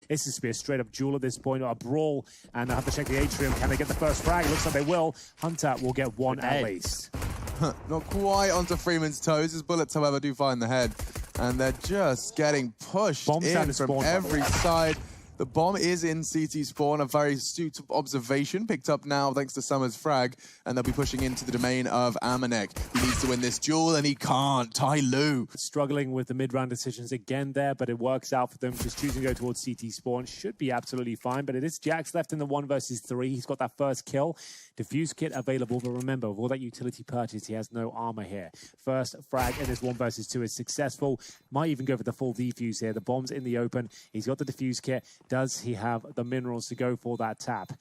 This is to be a straight-up duel at this point, or a brawl, and they'll have to check the atrium. Can they get the first frag? It looks like they will. Hunter will get one at least. Not quite onto Freeman's toes. His bullets, however, do find the head. And they're just getting pushed in from every side. The bomb is in CT spawn, a very astute observation, picked up now thanks to Summer's frag, and they'll be pushing into the domain of Amanek. He needs to win this duel, and he can't. TyLoo struggling with the mid-round decisions again there, but it works out for them. Just choosing to go towards CT spawn should be absolutely fine, but it is Jax left in the 1 versus 3. He's got that first kill. Diffuse kit available, but remember, with all that utility purchase, he has no armor here. First frag in this 1 versus 2 is successful. Might even go for the full defuse here. The bomb's in the open. He's got the diffuse kit. Does he have the minerals to go for that tap?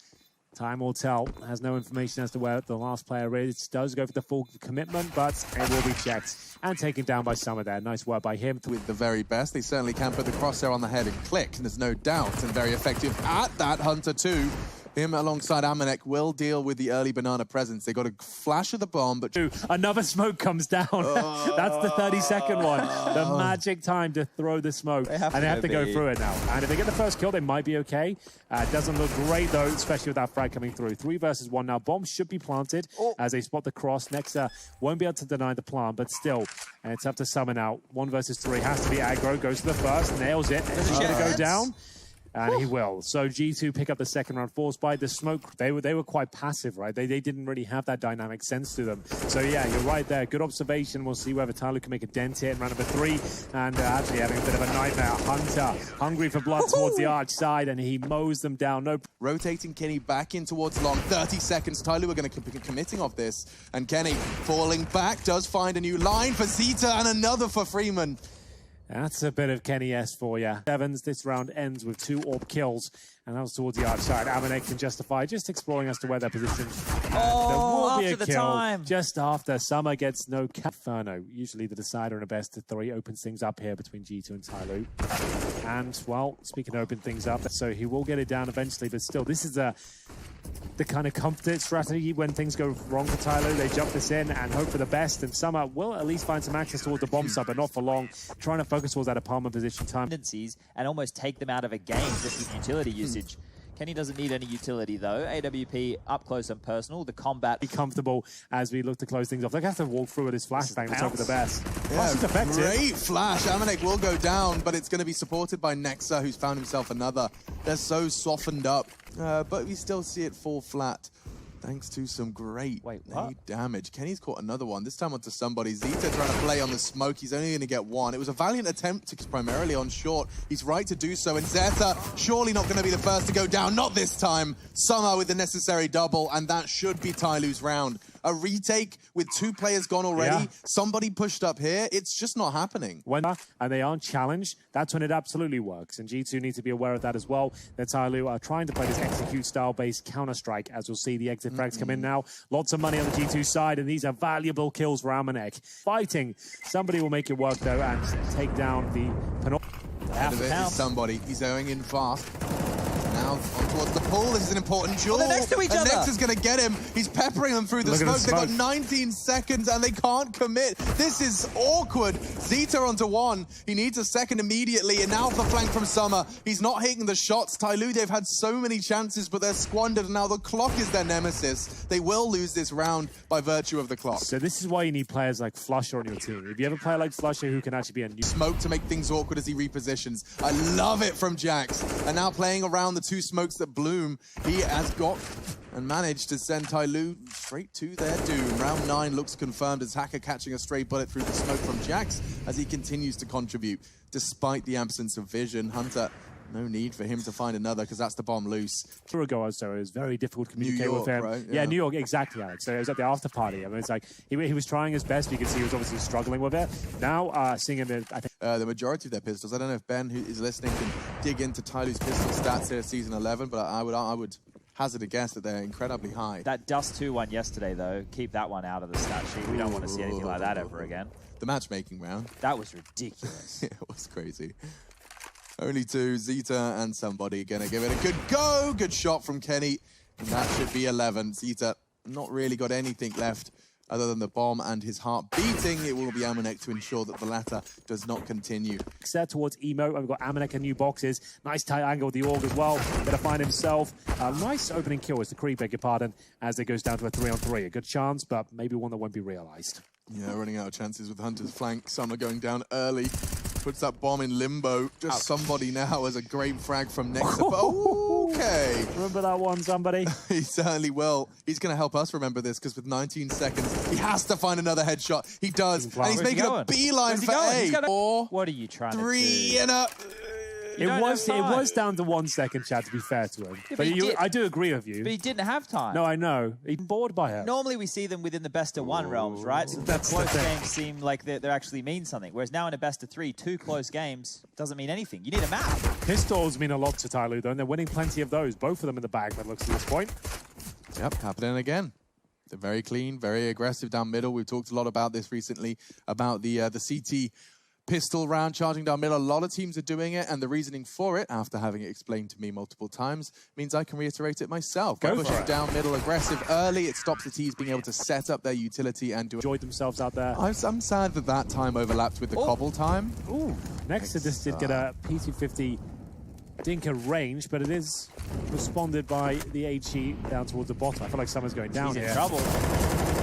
Time will tell. Has no information as to where the last player is. Does go for the full commitment, but it will be checked and taken down by Summer there. Nice work by him. With the very best, they certainly can put the crosshair on the head and click, and there's no doubt, and very effective at that. Hunter too. Him alongside Amanek will deal with the early banana presence. They got a flash of the bomb, but another smoke comes down. That's the 30-second one. The magic time to throw the smoke, they have to go through it now. And if they get the first kill, they might be okay. Doesn't look great though, especially with that frag coming through. 3 versus 1 now. Bomb should be planted as they spot the cross. Nexa won't be able to deny the plant, but still, and it's up to Summer now. 1 versus 3 has to be aggro. Goes to the first, nails it. Is he gonna go down? And he will. So G2 pick up the second round, forced by the smoke. They were quite passive, right? They didn't really have that dynamic sense to them. So yeah, you're right there. Good observation. We'll see whether TyLoo can make a dent here in round number 3. And actually having a bit of a nightmare. Hunter, hungry for blood towards the arch side, and he mows them down. No. Rotating Kenny back in towards long. 30 seconds. TyLoo are going to be committing off this. And Kenny falling back does find a new line for Zeta and another for Freeman. That's a bit of Kenny-S for you. Sevens, this round ends with 2 AWP kills, and that was towards the arch side. Amanek can justify just exploring as to where they're positioned. There will be a kill just after. Summer gets no cap. Inferno, usually the decider in a best of 3, opens things up here between G2 and TyLoo. And, well, speaking of open things up, so he will get it down eventually, but still, this is the kind of comfort strategy when things go wrong for TyLoo. They jump this in and hope for the best, and Summer will at least find some access towards the bomb site, but not for long. Trying to focus towards that apartment position time. And almost take them out of a game just with utility usage. Kenny doesn't need any utility though. AWP up close and personal. The combat. Be comfortable as we look to close things off. They have to walk through with his flashbang. Let's hope for the best. Yeah, great flash. Amanek will go down, but it's going to be supported by Nexa, who's found himself another. They're so softened up, but we still see it fall flat. Thanks to some great damage. Kenny's caught another one, this time onto somebody. Zeta trying to play on the smoke. He's only going to get 1. It was a valiant attempt primarily on short. He's right to do so. And Zeta surely not going to be the first to go down. Not this time. Summer with the necessary double. And that should be TyLoo's round. A retake with 2 players gone already. Yeah. Somebody pushed up here. It's just not happening. And they aren't challenged, that's when it absolutely works. And G2 need to be aware of that as well. That TyLoo are trying to play this execute style-based Counter-Strike. As we'll see, the exit frags come in now. Lots of money on the G2 side, and these are valuable kills for Amanek. Fighting. Somebody will make it work, though, and take down the penultimate. Somebody. He's going in fast. Now on towards the pool. This is an important duel. They're next to each other. Next is going to get him. He's peppering them through the smoke. They've got 19 seconds and they can't commit. This is awkward. Zeta onto 1. He needs a second immediately. And now the flank from Summer. He's not hitting the shots. TyLoo, they've had so many chances, but they're squandered. And now the clock is their nemesis. They will lose this round by virtue of the clock. So this is why you need players like Flusher on your team. If you have a player like Flusher who can actually be a new smoke to make things awkward as he repositions. I love it from Jax. And now playing around the 2 smokes that bloom, he has got and managed to send TyLoo straight to their doom. Round 9 looks confirmed as Hacker catching a stray bullet through the smoke from Jax as he continues to contribute despite the absence of vision. Hunter, no need for him to find another because that's the bomb loose. It was very difficult to communicate with him. Right? Yeah, New York, exactly, Alex. So it was at the after party. I mean, it's like he was trying his best. You can see he was obviously struggling with it. Now, seeing him, I think the majority of their pistols. I don't know if Ben, who is listening, can dig into TyLoo's pistol stats here, season 11, but I would hazard a guess that they're incredibly high. That Dust 2 one yesterday, though, keep that one out of the stat sheet. We don't want to see anything like that ever again. The matchmaking round. That was ridiculous. It was crazy. Only 2, Zeta and somebody gonna give it a good go. Good shot from Kenny. And that should be 11. Zeta not really got anything left Other than the bomb and his heart beating, it will be Amanek to ensure that the latter does not continue. Set towards Emo, and we've got Amanek and new boxes. Nice tight angle with the Org as well. Gonna find himself a nice opening kill as the Creep, beg your pardon, as it goes down to a 3-on-3. A good chance, but maybe one that won't be realized. Yeah, running out of chances with Hunter's flank. Summer going down early. Puts that bomb in limbo. Just somebody now as a great frag from Nexa. Okay. Remember that one, somebody? He certainly will. He's going to help us remember this because with 19 seconds, he has to find another headshot. He does. And he's making a beeline for A. What are you trying to do? 3 and a... It was down to 1 second, Chad, to be fair to him. Yeah, but I do agree with you. But he didn't have time. No, I know. He's bored by her. Normally we see them within the best of 1 realms, right? So the close games seem like they actually mean something. Whereas now in a best of 3, 2 close games doesn't mean anything. You need a map. Pistols mean a lot to TyLoo, though, and they're winning plenty of those. Both of them in the bag, that looks at this point. Yep, happening again. They're very clean, very aggressive down middle. We've talked a lot about this recently, about the CT pistol round charging down middle. A lot of teams are doing it, and the reasoning for it, after having it explained to me multiple times, means I can reiterate it myself. By pushing down middle aggressive early, it stops the T's being able to set up their utility and do enjoyed themselves out there. I'm sad that that time overlapped with the cobble time. Ooh, Nexa just did get a PT50 Dinker range, but it is responded by the HE down towards the bottom. I feel like Summer's going down here. He's in trouble.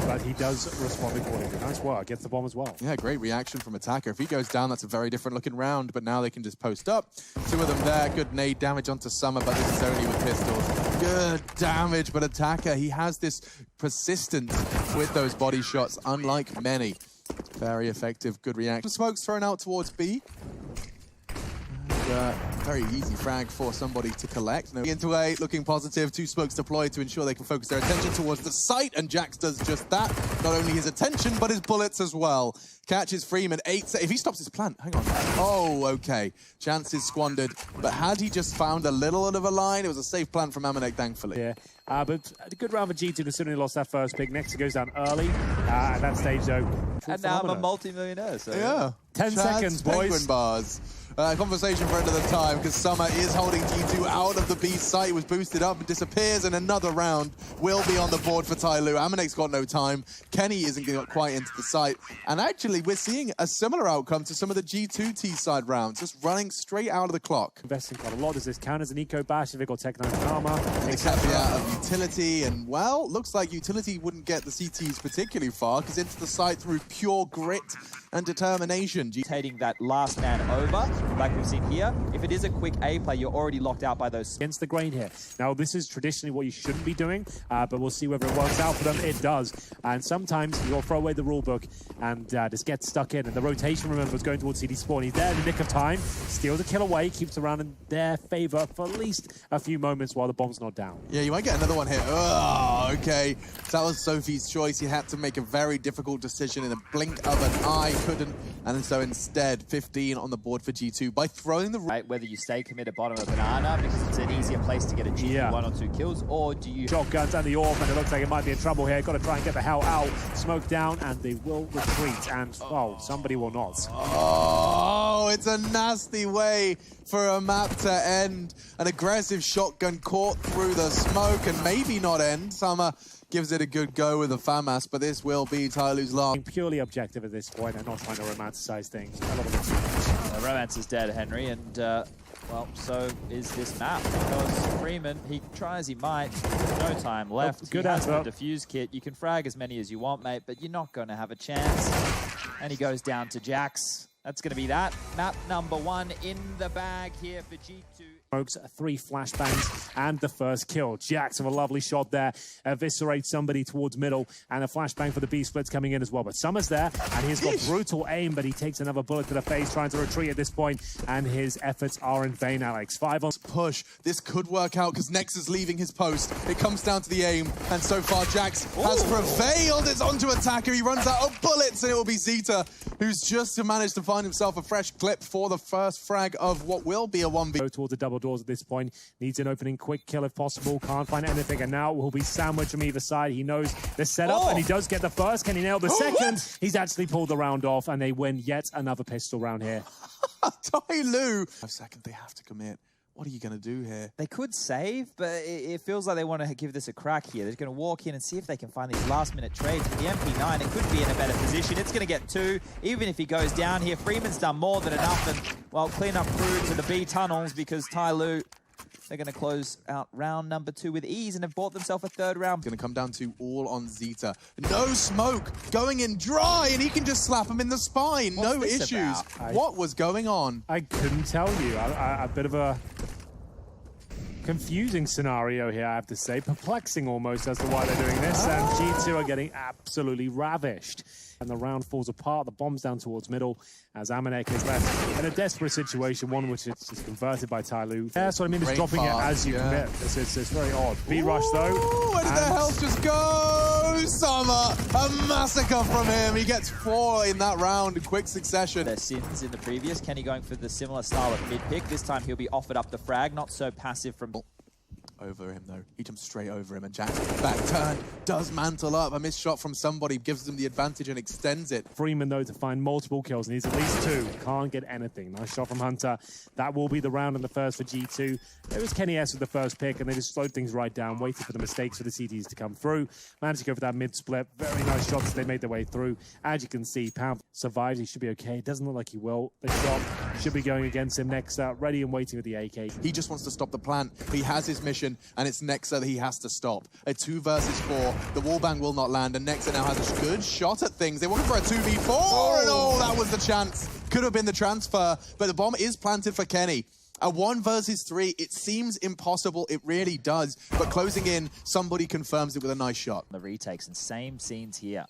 But he does respond accordingly. Nice work. Gets the bomb as well. Yeah, great reaction from Attacker. If he goes down, that's a very different looking round, but now they can just post up. 2 of them there. Good nade damage onto Summer, but this is only with pistols. Good damage, but Attacker, he has this persistence with those body shots, unlike many. Very effective, good reaction. Smoke's thrown out towards B. Very easy frag for somebody to collect. No, into A, looking positive. 2 smokes deployed to ensure they can focus their attention towards the site, and Jax does just that. Not only his attention, but his bullets as well. Catches Freeman 8. If he stops his plant, hang on. Oh, okay. Chances squandered. But had he just found a little bit of a line, it was a safe plant from Amanek, thankfully. Yeah, but a good round for G2 considering he lost that first pick. Nexa goes down early at that stage, though. And now I'm a multi-millionaire, so... Yeah. 10 seconds, boys. Penguin bars. Conversation for another time, because Summer is holding G2 out of the B site. Was boosted up and disappears, and another round will be on the board for TyLoo. Amanek's got no time. Kenny isn't getting quite into the site. And actually, we're seeing a similar outcome to some of the G2 T-side rounds, just running straight out of the clock. Investing quite a lot. Does this count as an eco bash if it got Tech 9 armor? The caveat of utility, and well, looks like utility wouldn't get the CTs particularly far, because into the site through pure grit and determination. Taking that last man over, like we've seen here. If it is a quick A play, you're already locked out by those. Against the grain here. Now, this is traditionally what you shouldn't be doing, but we'll see whether it works out for them. It does. And sometimes you'll throw away the rule book and just get stuck in. And the rotation, remember, is going towards CD spawn. He's there in the nick of time, steals a kill away, keeps around in their favor for at least a few moments while the bomb's not down. Yeah, you might get another one here. Oh, okay. So that was Sophie's choice. He had to make a very difficult decision in a blink of an eye. Couldn't. And so instead, 15 on the board for G2 by throwing the... Right, whether you stay committed bottom of banana because it's an easier place to get a G2 1 or 2 kills, or do you... Shotguns and the orb, and it looks like it might be in trouble here. Got to try and get the hell out. Smoke down, and they will retreat. And, well, somebody will not. Oh, it's a nasty way for a map to end. An aggressive shotgun caught through the smoke and maybe not end. Summer gives it a good go with the FAMAS, but this will be TyLoo's last. Purely objective at this point and not trying to romanticize things. The romance is dead, Henry, and well, so is this map, because Freeman, he try as he might, there's no time left. Good he has answer. the defuse kit. You can frag as many as you want, mate, but you're not going to have a chance. And he goes down to Jax. That's going to be that. Map number 1 in the bag here for G2. Smokes 3 flashbangs and the first kill. Jax with a lovely shot there. Eviscerates somebody towards middle, and a flashbang for the B splits coming in as well. But Summer's there, and he's got brutal aim, but he takes another bullet to the face, trying to retreat at this point, and his efforts are in vain, Alex. 5 on push. This could work out because Nexa's leaving his post. It comes down to the aim, and so far Jax has prevailed. It's onto Attacker. He runs out of bullets, and it will be Zeta, who's just managed to find himself a fresh clip for the first frag of what will be a 1v. Go towards the double doors at this point. Needs an opening quick kill if possible. Can't find anything, and now will be sandwiched from either side. He knows the setup, and he does get the first. Can he nail the second? What? He's actually pulled the round off, and they win yet another pistol round here. TyLoo. 5 seconds, they have to commit. What are you going to do here? They could save, but it feels like they want to give this a crack here. They're going to walk in and see if they can find these last-minute trades. With the MP9, it could be in a better position. It's going to get 2, even if he goes down here. Freeman's done more than enough, and, well, clean up through to the B tunnels because TyLoo, they're going to close out round number 2 with ease and have bought themselves a 3rd round. Going to come down to all on Zeta. No smoke, going in dry, and he can just slap him in the spine. What's no issues. What was going on? I couldn't tell you. A bit of a confusing scenario here, I have to say. Perplexing almost as to why they're doing this. And G2 are getting absolutely ravished. And the round falls apart. The bomb's down towards middle as Amanek is left in a desperate situation, one which is just converted by TyLoo. Yeah, so I mean, it's dropping it as you commit. It's very odd. B-rush, though. Where did the health just go? Summer, a massacre from him. He gets 4 in that round in quick succession. Their sins in the previous. Kenny going for the similar style of mid-pick. This time he'll be offered up the frag. Not so passive from... Over him, though. He jumps straight over him, and Jack's back turn does mantle up. A missed shot from somebody gives them the advantage and extends it. Freeman, though, to find multiple kills, needs at least 2. Can't get anything. Nice shot from Hunter. That will be the round in the first for G2. It was Kenny S with the first pick, and they just slowed things right down, waiting for the mistakes for the CTs to come through. Managed to go for that mid-split. Very nice shots as they made their way through. As you can see, Pound survives. He should be okay. It doesn't look like he will. The shot should be going against him next up, ready and waiting with the AK. He just wants to stop the plant. He has his mission, and it's Nexa that he has to stop. A 2 versus 4. The wallbang will not land, and Nexa now has a good shot at things. They wanted for a 2v4, and oh, that was the chance. Could have been the transfer, but the bomb is planted for Kenny. A 1 versus 3, it seems impossible, it really does, but closing in, somebody confirms it with a nice shot. The retakes and same scenes here.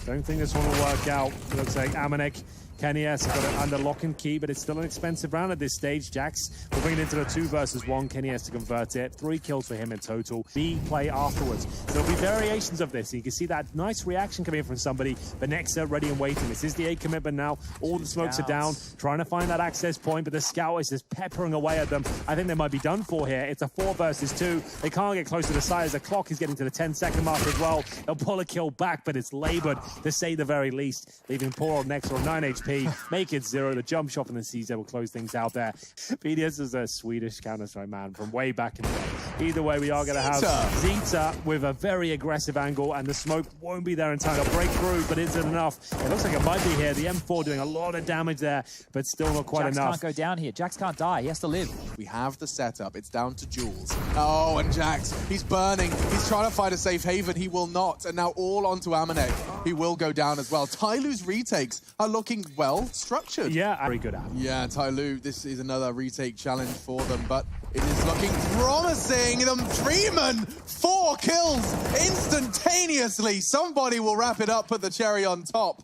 Don't think this one will work out. It looks like Amanek, Kenny S have got it under lock and key, but it's still an expensive round at this stage. Jax will bring it into a 2 versus 1. Kenny S to convert it. 3 kills for him in total. B play afterwards. There'll be variations of this. You can see that nice reaction coming in from somebody. The Nexa ready and waiting. This is the A commitment now. All the smokes are down, trying to find that access point, but the scout is just peppering away at them. I think they might be done for here. It's a 4 versus 2. They can't get close to the side as the clock is getting to the 10-second mark as well. They'll pull a kill back, but it's labored to say the very least. Leaving poor old Nexa on 9 HP. Make it 0. The jump shot from the CZ will close things out there. BDS is a Swedish Counter-Strike man from way back in the day. Either way, we are going to have Zeta with a very aggressive angle, and the smoke won't be there in time. They'll break through, but isn't enough. It looks like it might be here. The M4 doing a lot of damage there, but still not quite enough. Jax can't go down here. Jax can't die. He has to live. We have the setup. It's down to Jules. Oh, and Jax, he's burning. He's trying to find a safe haven. He will not. And now all onto Amanek. He will go down as well. TyLoo's retakes are looking well structured. Yeah, very good at. Yeah, TyLoo, this is another retake challenge for them, but it is looking promising. Freeman, 4 kills instantaneously. Somebody will wrap it up, put the cherry on top.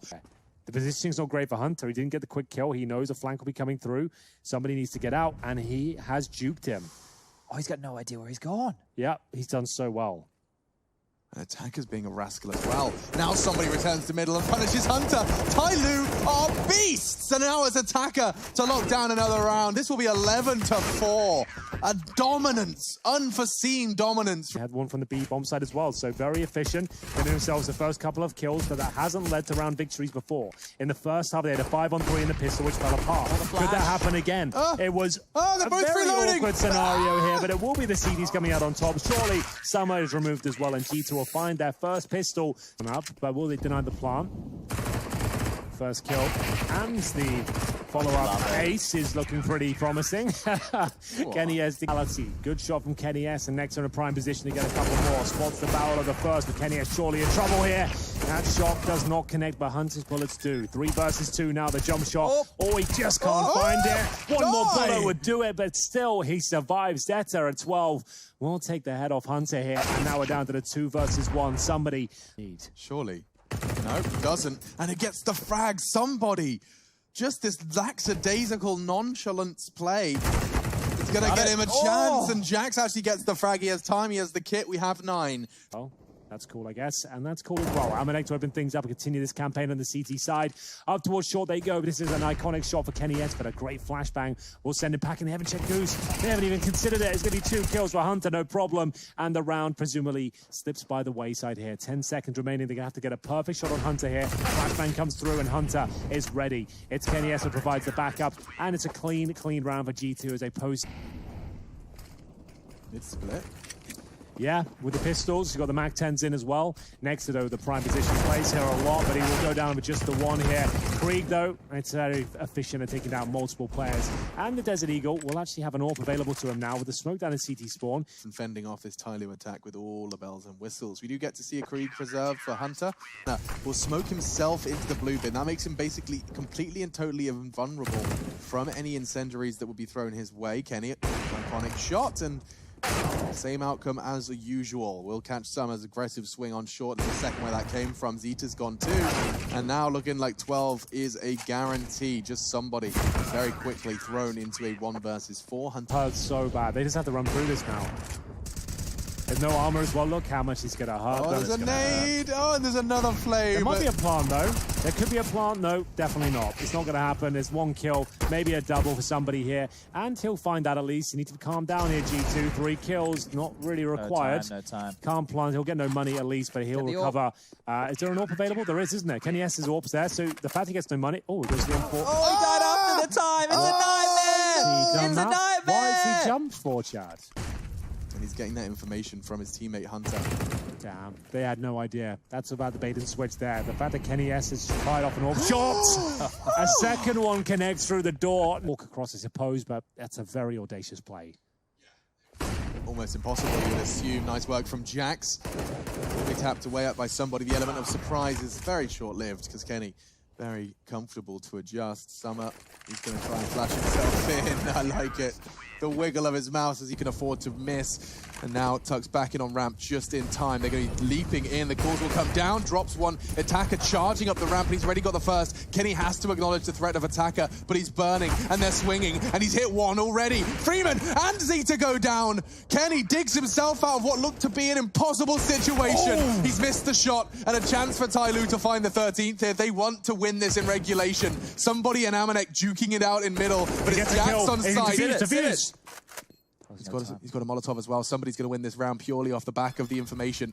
The positioning's not great for Hunter. He didn't get the quick kill. He knows a flank will be coming through. Somebody needs to get out, and he has juked him. Oh, he's got no idea where he's gone. Yeah, he's done so well. And Attacker's being a rascal as well. Now somebody returns to middle and punishes Hunter. TyLoo are beasts! And now it's Attacker to lock down another round. This will be 11-4. A dominance, unforeseen dominance. They had one from the B bomb side as well, so very efficient. Getting themselves the first couple of kills, but that hasn't led to round victories before. In the first half, they had a 5-on-3 in the pistol, which fell apart. Could that happen again? It was a very awkward scenario here, but it will be the CDs coming out on top. Surely Summer is removed as well, and G2 will find their first pistol up, but will they deny the plant? First kill, and the follow-up ace is looking pretty promising. Kenny S, good shot from Kenny S, and next on a prime position to get a couple more. Spots the barrel of the first, but Kenny S surely in trouble here. That shot does not connect, but Hunter's bullets do. 3 versus 2 now, the jump shot. Oh, he just can't find it. One more bullet would do it, but still he survives. Zeta at 12. We'll take the head off Hunter here, and now we're down to the 2 versus 1. Somebody need. Surely. No, it doesn't. And it gets the frag. Somebody. Just this lackadaisical nonchalance play. It's going to get him a chance, and Jax actually gets the frag. He has time, he has the kit. We have 9. Oh, That's cool, I guess, and that's cool as well. Amanek to open things up and continue this campaign on the CT side. Up towards short they go. This is an iconic shot for Kenny S, but a great flashbang will send him packing. They haven't checked Goose. They haven't even considered it. It's going to be 2 kills for Hunter, no problem. And the round presumably slips by the wayside here. 10 seconds remaining. They're going to have to get a perfect shot on Hunter here. Flashbang comes through and Hunter is ready. It's Kenny S who provides the backup, and it's a clean round for G2 as they post. Mid split. Yeah, with the pistols, you've got the MAC-10s in as well. Next to though, the prime position plays here a lot, but he will go down with just the one here. Krieg, though, it's very efficient at taking down multiple players. And the Desert Eagle will actually have an AWP available to him now with the smoke down in CT spawn. And fending off this TyLoo attack with all the bells and whistles. We do get to see a Krieg preserved for Hunter. Now, will smoke himself into the blue bin. That makes him basically completely and totally invulnerable from any incendiaries that would be thrown his way. Kenny, iconic shot, and same outcome as usual. We'll catch Summer's aggressive swing on short in the second where that came from. Zeta's gone too. And now looking like 12 is a guarantee. Just somebody very quickly thrown into a 1 versus 4. Hunter. Hurts so bad. They just have to run through this now. There's no armor as well. Look how much he's going to hurt. Oh, there's a nade. Oh, and there's another flame. There might be a plant, though. There could be a plant. No, definitely not. It's not going to happen. There's 1 kill, maybe a double for somebody here. And he'll find that at least. You need to calm down here, G2. 3 kills, not really required. No time. Can't plant. He'll get no money at least, but he'll recover. Is there an AWP available? There is, isn't there? Kenny S' AWP's there, so the fact he gets no money. Oh, he goes to the M4. Oh, he died after the time. It's a nightmare. It's a nightmare. Why has he jumped for, Chad? And he's getting that information from his teammate Hunter. Damn, they had no idea. That's about the bait and switch there. The fact that Kenny S has fired off an AWP shot. A second one connects through the door. Walk across, I suppose, but that's a very audacious play. Almost impossible, you would assume. Nice work from Jax. Be tapped away up by somebody. The element of surprise is very short-lived because Kenny very comfortable to adjust. Summer, he's going to try and flash himself in. I like it. The wiggle of his mouse as he can afford to miss. And now tucks back in on ramp just in time. They're going to be leaping in. The calls will come down. Drops one attacker charging up the ramp. And he's already got the first. Kenny has to acknowledge the threat of attacker, but he's burning and they're swinging. And he's hit 1 already. Freeman and Zeta go down. Kenny digs himself out of what looked to be an impossible situation. Oh. He's missed the shot and a chance for TyLoo to find the 13th here. They want to win this in regulation. Somebody and Amanek duking it out in middle, but it's Jax on site. He's got a Molotov as well. Somebody's going to win this round purely off the back of the information.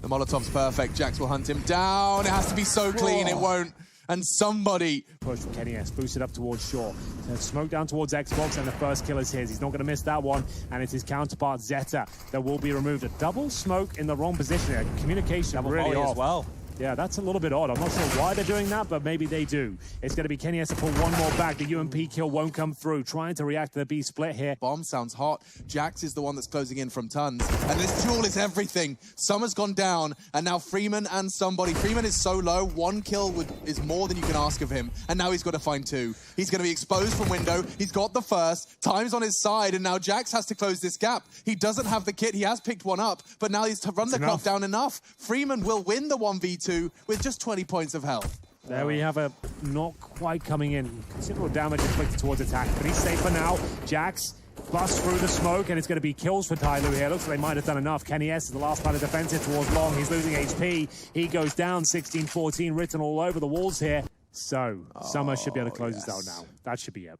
The Molotov's perfect. Jax will hunt him down. It has to be so clean. It won't. And somebody... Push from Kenny S. Boosted up towards shore. Smoke down towards Xbox, and the first kill is his. He's not going to miss that one. And it's his counterpart, Zeta, that will be removed. A double smoke in the wrong position there. Communication double really off. As well. Yeah, that's a little bit odd. I'm not sure why they're doing that, but maybe they do. It's going to be Kenny has to pull 1 more back. The UMP kill won't come through. Trying to react to the B split here. Bomb sounds hot. Jax is the one that's closing in from tons. And this duel is everything. Summer's gone down, and now Freeman and somebody. Freeman is so low, 1 kill is more than you can ask of him. And now he's got to find 2. He's going to be exposed from window. He's got the first. Time's on his side, and now Jax has to close this gap. He doesn't have the kit. He has picked 1 up, but now he's to run the clock down enough. Freeman will win the 1v2 with just 20 points of health. There we have a not quite coming in. Considerable damage inflicted towards attack, but he's safe for now. Jax busts through the smoke, and it's going to be kills for TyLoo here. Looks like they might have done enough. Kenny S is the last part of defensive towards long. He's losing HP. He goes down 16-14, written all over the walls here. So, Summer should be able to close this out now. That should be it.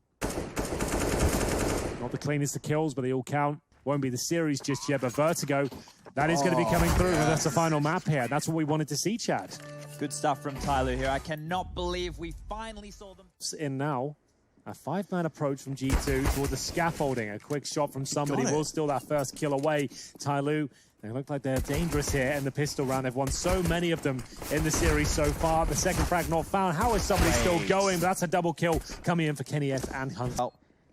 Not the cleanest of kills, but they all count. Won't be the series just yet, but Vertigo, that is going to be coming through. Yes. That's the final map here. That's what we wanted to see, Chad. Good stuff from TyLoo here. I cannot believe we finally saw them. In now, a 5-man approach from G2 toward the scaffolding. A quick shot from somebody will steal that first kill away. TyLoo, they look like they're dangerous here in the pistol round. They've won so many of them in the series so far. The second frag not found. How is somebody still going? But that's a double kill coming in for Kenny S and Hunter.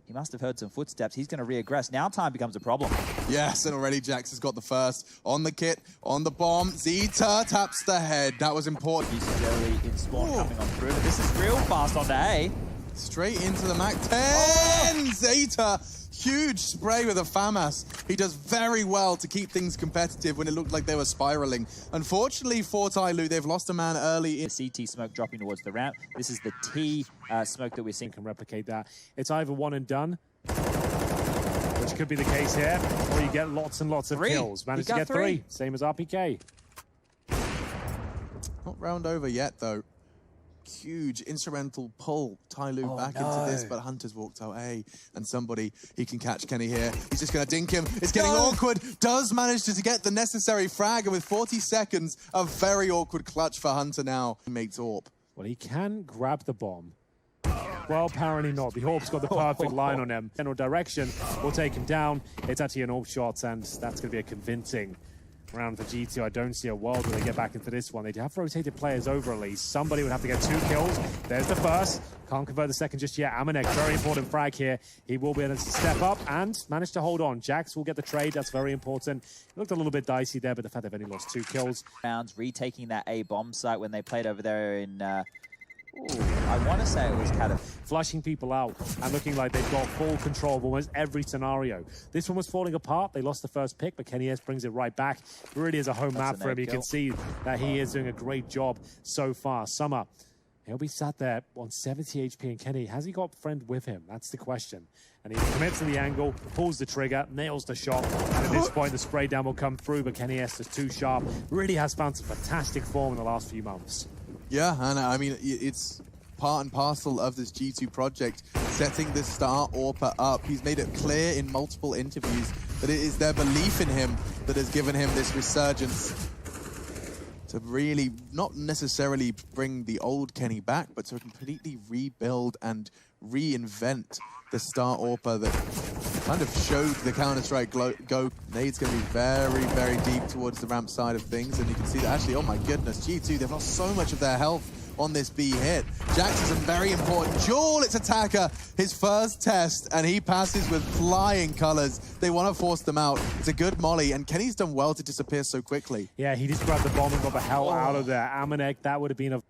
He must have heard some footsteps. He's going to re-aggress. Now time becomes a problem. Yes, and already Jax has got the first on the kit, on the bomb. Zeta taps the head. That was important. Jelly in spawn coming on through. But this is real fast on to A. Straight into the MAC-10. Zeta, huge spray with a FAMAS. He does very well to keep things competitive when it looked like they were spiraling. Unfortunately for TyLoo, they've lost a man early in. The CT smoke dropping towards the ramp. This is the T smoke that we're seeing. Can replicate that. It's either one and done, which could be the case here, or you get lots and lots of kills. Managed to get 3. Same as RPK. Not round over yet, though. Huge instrumental pull TyLoo back into this, but Hunter's walked out A, and somebody, he can catch Kenny here. He's just going to dink him. It's getting awkward. Does manage to get the necessary frag, and with 40 seconds, a very awkward clutch for Hunter now. He makes AWP. Well, he can grab the bomb. Well, apparently not. The AWP's got the perfect line on him. General direction will take him down. It's actually an AWP shot, and that's going to be a convincing round for G2. I don't see a world where they get back into this one. They'd have rotated players over at least. Somebody would have to get 2 kills. There's the first. Can't convert the second just yet. Amanek, very important frag here. He will be able to step up and manage to hold on. Jax will get the trade. That's very important. It looked a little bit dicey there, but the fact they've only lost 2 kills. Rounds retaking that A bomb site when they played over there in... I want to say it was kind of flushing people out and looking like they've got full control of almost every scenario. This one was falling apart. They lost the first pick, but Kenny S brings it right back. It really is a home map for him. You can see that he is doing a great job so far. Summer, he'll be sat there on 70 HP, and Kenny, has he got a friend with him? That's the question. And he commits to the angle, pulls the trigger, nails the shot, and at this point the spray down will come through, but Kenny S is too sharp. Really has found some fantastic form in the last few months. Yeah, and I mean, it's part and parcel of this G2 project, setting this star AWPer up. He's made it clear in multiple interviews that it is their belief in him that has given him this resurgence to really not necessarily bring the old Kenny back, but to completely rebuild and reinvent the star AWPer that kind of showed the Counter-Strike go. Nade's going to be very, very deep towards the ramp side of things, and you can see that actually, oh my goodness, G2, they've lost so much of their health on this B hit. Jax is a very important duel. It's Attacker, his first test, and he passes with flying colors. They want to force them out. It's a good molly, and Kenny's done well to disappear so quickly. Yeah, he just grabbed the bomb and got the hell out of there. Amanek, that would have been a...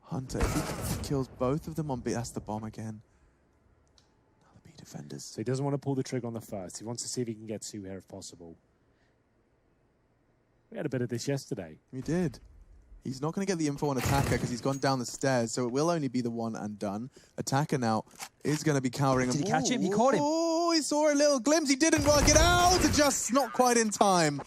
Hunter, if he kills both of them on B, that's the bomb again. Another B defenders. So he doesn't want to pull the trigger on the first. He wants to see if he can get 2 here if possible. We had a bit of this yesterday. We did. He's not going to get the info on Attacker because he's gone down the stairs, so it will only be the one and done. Attacker now is going to be cowering him. Did he catch him? He caught him. Oh, he saw a little glimpse. He didn't work it out. Just not quite in time.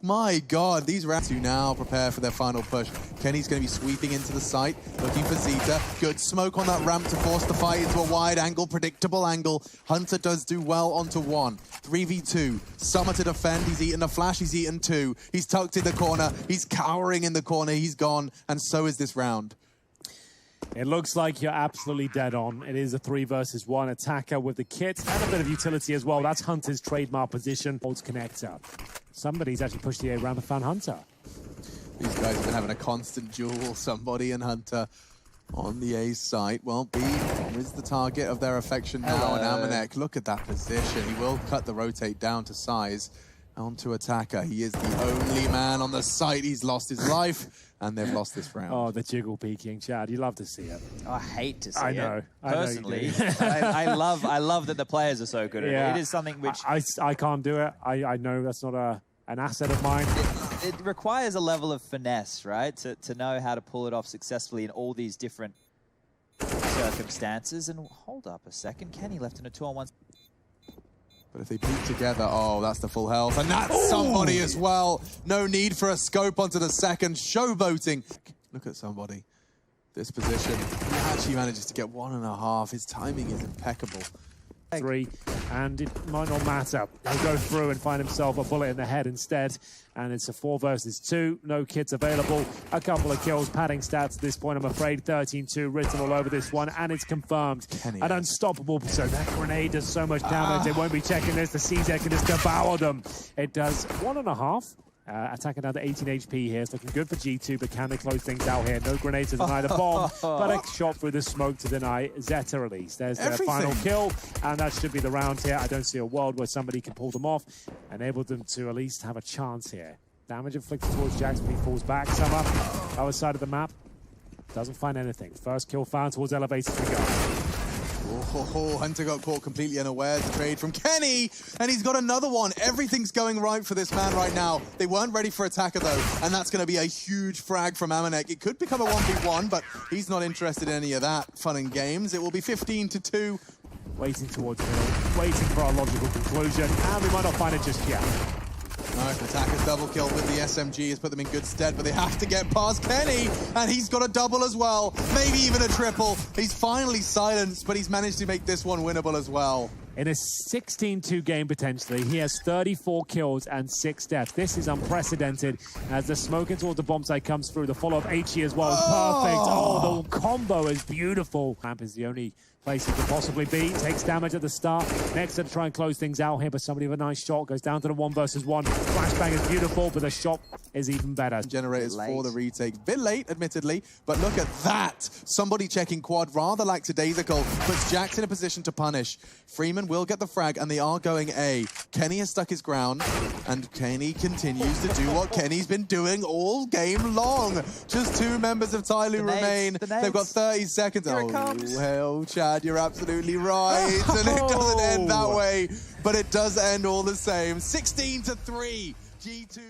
My God, these rounds who now prepare for their final push. Kenny's going to be sweeping into the site, looking for Zeta. Good smoke on that ramp to force the fight into a wide angle, predictable angle. Hunter does do well onto 1. 3v2. Summer to defend. He's eaten a flash. He's eaten 2. He's tucked in the corner. He's cowering in the corner. He's gone. And so is this round. It looks like you're absolutely dead on. It is a 3 versus 1 Attacker with the kit and a bit of utility as well. That's Hunter's trademark position. Holds connector. Somebody's actually pushed the A around and found Hunter. These guys have been having a constant duel, somebody and Hunter on the A site. Well, B is the target of their affection now, and Amanek, look at that position. He will cut the rotate down to size onto Attacker. He is the only man on the site. He's lost his life, and they've lost this round. Oh, the jiggle peeking, Chad. You love to see it. I hate to see it. I know. Personally, I love that the players are so good at it. It is something which... I can't do it. I know that's not an asset of mine. It requires a level of finesse, right? To know how to pull it off successfully in all these different circumstances. And hold up a second. Kenny left in a 2-on-1. But if they peek together, oh, that's the full health. And that's somebody as well. No need for a scope onto the second. Showboating. Look at somebody. This position. He actually manages to get 1.5. His timing is impeccable. 3, and it might not matter. He'll go through and find himself a bullet in the head instead. And it's a 4 versus 2. No kits available. A couple of kills. Padding stats at this point, I'm afraid. 13-2 written all over this one. And it's confirmed. An unstoppable. So that grenade does so much damage. They won't be checking this. The CZ can just devour them. It does 1.5. Attacking down to 18 HP here. It's looking good for G2, but can they close things out here? No grenades to deny the bomb, but a shot through the smoke to deny Zeta release. There's their final kill, and that should be the round here. I don't see a world where somebody can pull them off, enable them to at least have a chance here. Damage inflicted towards Jax, but he falls back. Summer, other side of the map, doesn't find anything. First kill found towards elevators we go. Oh, Hunter got caught completely unaware. The trade from Kenny, and he's got another one. Everything's going right for this man right now. They weren't ready for Attacker, though, and that's going to be a huge frag from Amanek. It could become a 1v1, but he's not interested in any of that fun and games. It will be 15-2. Waiting towards middle, waiting for our logical conclusion, and we might not find it just yet. Nice, attackers double kill with the SMG has put them in good stead, but they have to get past Kenny, and he's got a double as well, maybe even a triple. He's finally silenced, but he's managed to make this one winnable as well. In a 16-2 game, potentially, he has 34 kills and 6 deaths. This is unprecedented as the smoke towards the bomb site comes through. The follow-up HE as well is perfect. Oh, the combo is beautiful. Ramp is the only place he could possibly be. Takes damage at the start. Next to try and close things out here, but somebody with a nice shot goes down to the 1 versus 1. Flashbang is beautiful, but the shot is even better. Generators for the retake. Bit late, admittedly, but look at that. Somebody checking quad, rather like Todaysical, puts Jax in a position to punish. Freeman will get the frag, and they are going A. Kenny has stuck his ground, and Kenny continues to do what Kenny's been doing all game long. Just 2 members of TyLoo remain. They've got 30 seconds. Here oh, it comes. Hell, Chad, you're absolutely right. And it doesn't end that way, but it does end all the same. 16-3, G2.